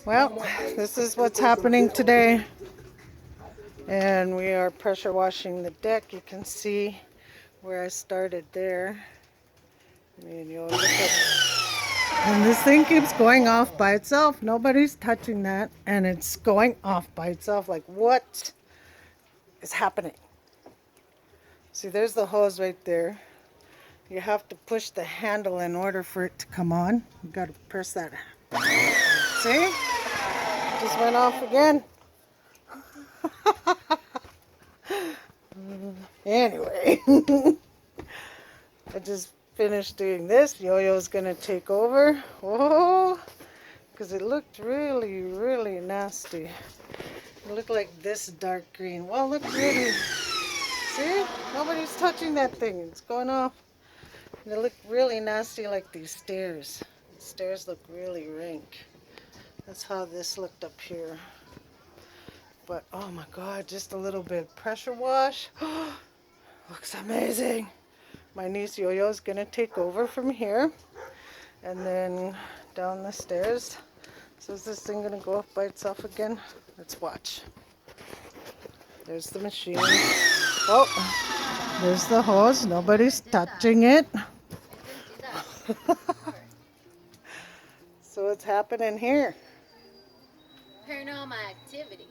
Well, this is what's happening today. And we are pressure washing the deck. You can see where I started there. And you'll look at, and this thing keeps going off by itself. Nobody's touching that. And it's going off by itself. Like, what is happening? See, there's the hose right there. You have to push the handle in order for it to come on. You got to press that. See? Just went off again. Anyway, I just finished doing this. Yo-Yo's gonna take over. Whoa, because it looked really, really nasty. It looked like this dark green. Well, look really. See? Nobody's touching that thing. It's going off. And it looked really nasty like these stairs. The stairs look really rank. That's how this looked up here. But oh my god, just a little bit pressure wash. Looks amazing. My niece Yo-Yo's gonna take over from here and then down the stairs. So is this thing gonna go off by itself again? Let's watch. There's the machine. Oh, there's the hose. Nobody's touching it. So what's happening here? Paranormal activity.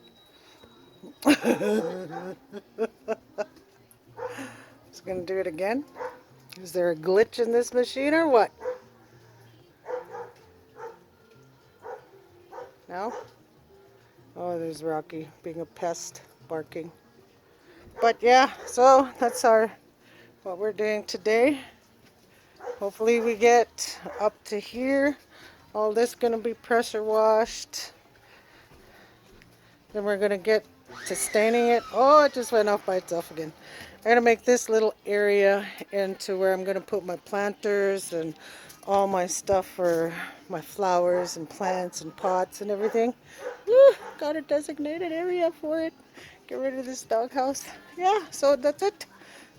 It's gonna do it again. Is there a glitch in this machine or what? No? Oh, there's Rocky being a pest, barking. But yeah, so that's what we're doing today. Hopefully we get up to here. All this gonna be pressure washed. Then we're gonna get to staining it. Oh, it just went off by itself again. I'm gonna make this little area into where I'm gonna put my planters and all my stuff for my flowers and plants and pots and everything. Woo, got a designated area for it. Get rid of this doghouse. Yeah, so that's it.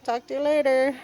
Talk to you later.